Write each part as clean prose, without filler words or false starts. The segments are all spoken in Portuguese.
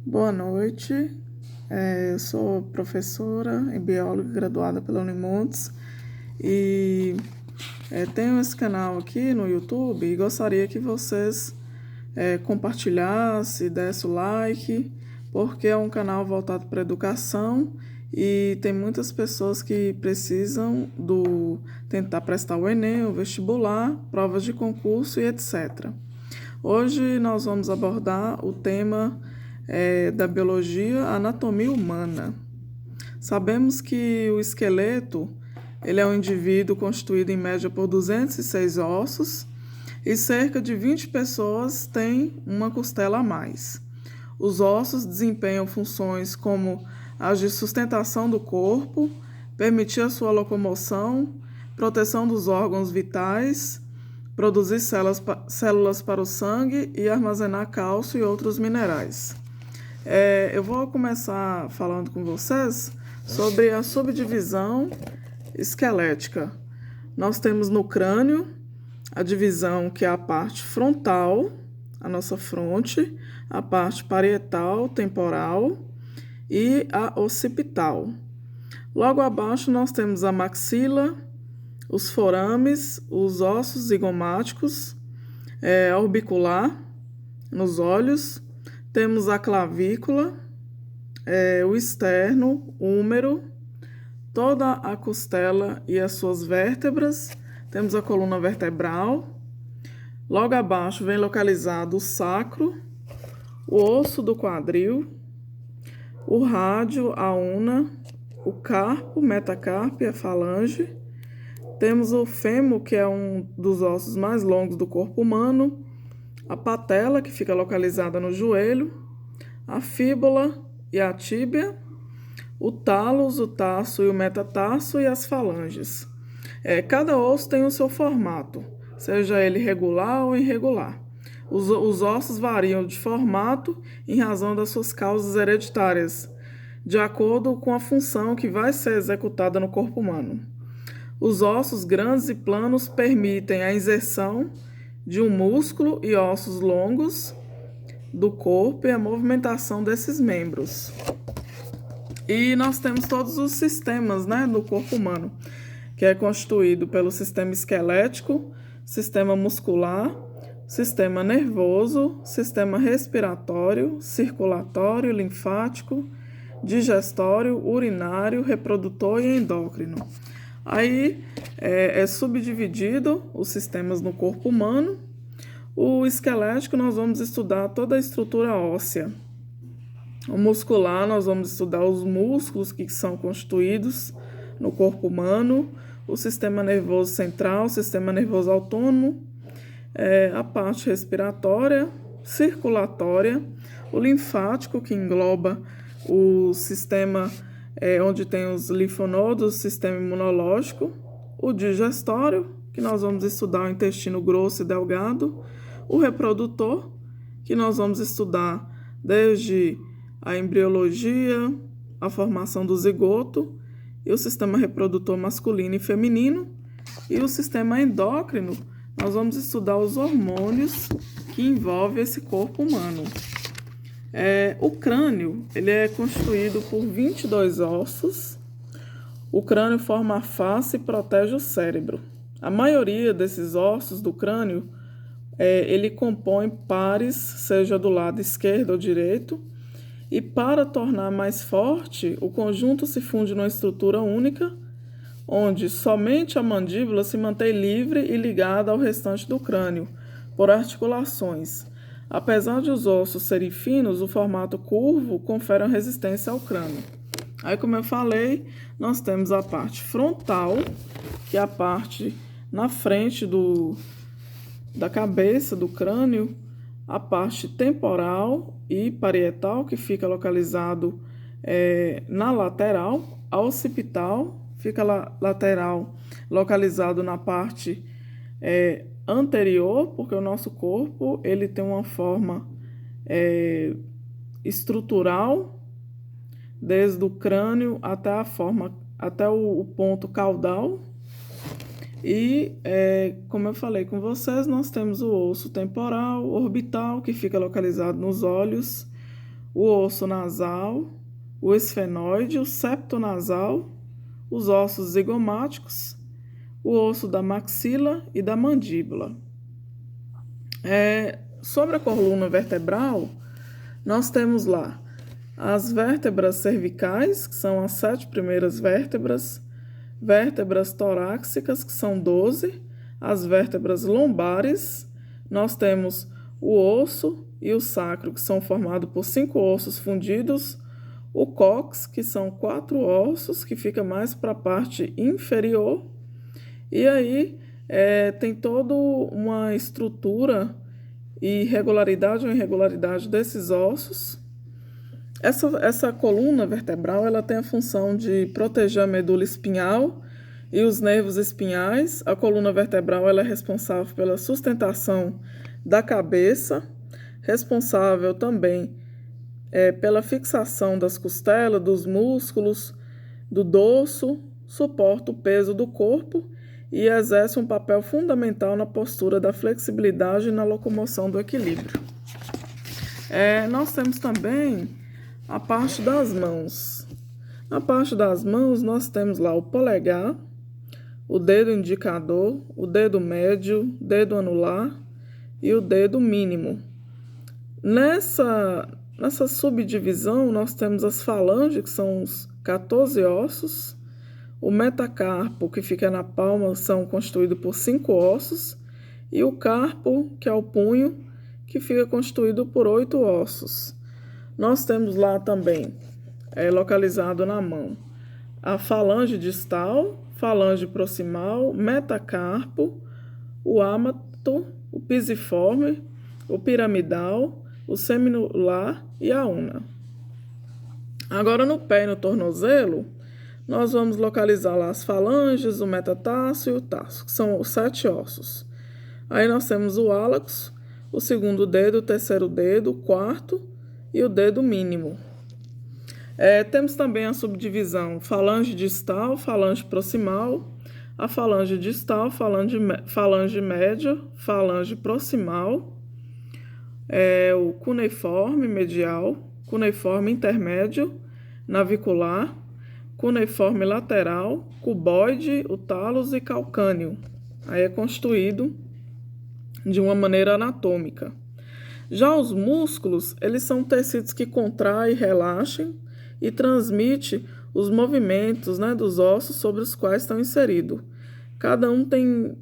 Boa noite, eu sou professora e bióloga graduada pela Unimontes e tenho esse canal aqui no YouTube e gostaria que vocês compartilhassem, dessem o like, porque é um canal voltado para a educação e tem muitas pessoas que precisam tentar prestar o Enem, o vestibular, provas de concurso e etc. Hoje nós vamos abordar o tema da biologia, anatomia humana. Sabemos que o esqueleto ele é um indivíduo constituído em média por 206 ossos e cerca de 20 pessoas têm uma costela a mais. Os ossos desempenham funções como as de sustentação do corpo, permitir a sua locomoção, proteção dos órgãos vitais, produzir células para o sangue e armazenar cálcio e outros minerais. Eu vou começar falando com vocês sobre a subdivisão esquelética. Nós temos no crânio a divisão que é a parte frontal, a nossa fronte, a parte parietal, temporal e a occipital. Logo abaixo nós temos a maxila, os forames, os ossos zigomáticos, a orbicular nos olhos, temos a clavícula, o externo, o húmero, toda a costela e as suas vértebras, temos a coluna vertebral. Logo abaixo vem localizado o sacro, o osso do quadril, o rádio, a una, o carpo, metacarpo e a falange. Temos o fêmur, que é um dos ossos mais longos do corpo humano, a patela, que fica localizada no joelho, a fíbula e a tíbia, o talos, o tarso e o metatarso e as falanges. Cada osso tem o seu formato, seja ele regular ou irregular. Os ossos variam de formato em razão das suas causas hereditárias, de acordo com a função que vai ser executada no corpo humano. Os ossos grandes e planos permitem a inserção de um músculo e ossos longos do corpo e a movimentação desses membros. E nós temos todos os sistemas, do corpo humano, que é constituído pelo sistema esquelético, sistema muscular, sistema nervoso, sistema respiratório, circulatório, linfático, digestório, urinário, reprodutor e endócrino. Aí é subdividido os sistemas no corpo humano. O esquelético nós vamos estudar toda a estrutura óssea. O muscular nós vamos estudar os músculos que são constituídos no corpo humano, o sistema nervoso central, o sistema nervoso autônomo, a parte respiratória, circulatória, o linfático que engloba o sistema onde tem os linfonodos, o sistema imunológico, o digestório, que nós vamos estudar o intestino grosso e delgado, o reprodutor, que nós vamos estudar desde a embriologia, a formação do zigoto, e o sistema reprodutor masculino e feminino, e o sistema endócrino, nós vamos estudar os hormônios que envolvem esse corpo humano. O crânio ele é constituído por 22 ossos. O crânio forma a face e protege o cérebro. A maioria desses ossos do crânio ele compõe pares, seja do lado esquerdo ou direito, e para tornar mais forte, o conjunto se funde numa estrutura única, onde somente a mandíbula se mantém livre e ligada ao restante do crânio, por articulações. Apesar de os ossos serem finos, o formato curvo confere uma resistência ao crânio. Aí, como eu falei, nós temos a parte frontal, que é a parte na frente da cabeça, do crânio, a parte temporal e parietal, que fica localizado na lateral, a occipital, fica lateral, localizado na parte anterior, porque o nosso corpo ele tem uma forma estrutural, desde o crânio até o ponto caudal. E, como eu falei com vocês, nós temos o osso temporal, orbital, que fica localizado nos olhos, o osso nasal, o esfenoide, o septo nasal, os ossos zigomáticos, o osso da maxila e da mandíbula. Sobre a coluna vertebral, nós temos lá as vértebras cervicais, que são as 7 primeiras vértebras, vértebras torácicas, que são 12, as vértebras lombares, nós temos o osso e o sacro, que são formados por 5 ossos fundidos, o cóccix, que são 4 ossos, que fica mais para a parte inferior, e aí tem toda uma estrutura e regularidade ou irregularidade desses ossos. Essa coluna vertebral ela tem a função de proteger a medula espinhal e os nervos espinhais. A coluna vertebral ela é responsável pela sustentação da cabeça, responsável também pela fixação das costelas, dos músculos, do dorso, suporta o peso do corpo e exerce um papel fundamental na postura da flexibilidade e na locomoção do equilíbrio. Nós temos também a parte das mãos. Na parte das mãos, nós temos lá o polegar, o dedo indicador, o dedo médio, dedo anular e o dedo mínimo. Nessa subdivisão, nós temos as falanges, que são os 14 ossos, o metacarpo, que fica na palma, são constituídos por 5 ossos, e o carpo, que é o punho, que fica constituído por 8 ossos. Nós temos lá também, localizado na mão, a falange distal, falange proximal, metacarpo, o ámato, o pisiforme, o piramidal, o seminular e a una. Agora no pé e no tornozelo, nós vamos localizar lá as falanges, o metatarso e o tarso, que são os 7 ossos. Aí nós temos o hálux, o segundo dedo, o terceiro dedo, o quarto e o dedo mínimo. Temos também a subdivisão falange distal, falange proximal, a falange distal, falange média, falange proximal, o cuneiforme medial, cuneiforme intermédio, navicular, cuneiforme lateral, cuboide, o talos e calcâneo. Aí é constituído de uma maneira anatômica. Já os músculos, eles são tecidos que contraem, relaxam e transmitem os movimentos, dos ossos sobre os quais estão inseridos. Cada um tem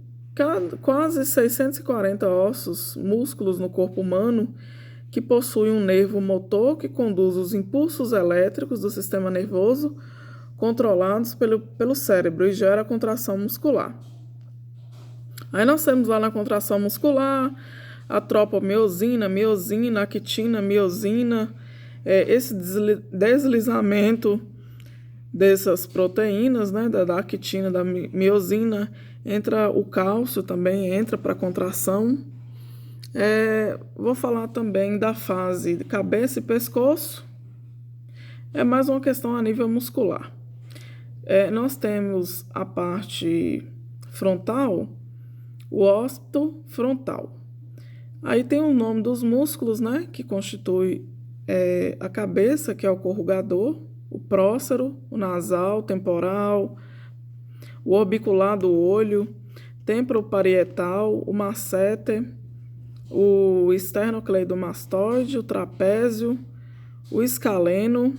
quase 640 ossos, músculos no corpo humano, que possuem um nervo motor que conduz os impulsos elétricos do sistema nervoso, controlados pelo cérebro, e gera a contração muscular. Aí nós temos lá na contração muscular a tropomiosina, miosina, actina, miosina, esse deslizamento dessas proteínas, da actina, da miosina, entra o cálcio também, entra para a contração. Vou falar também da fase de cabeça e pescoço, é mais uma questão a nível muscular. Nós temos a parte frontal, o ósito frontal. Aí tem o nome dos músculos, que constitui a cabeça, que é o corrugador, o prócero, o nasal, o temporal, o orbicular do olho, temporoparietal, o masseter, o esternocleidomastoide, o trapézio, o escaleno.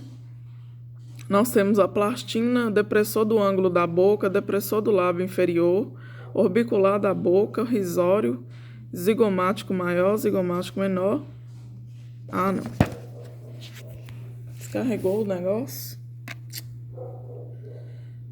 Nós temos a plastina, depressor do ângulo da boca, depressor do lábio inferior, orbicular da boca, risório, zigomático maior, zigomático menor. Não. Descarregou o negócio.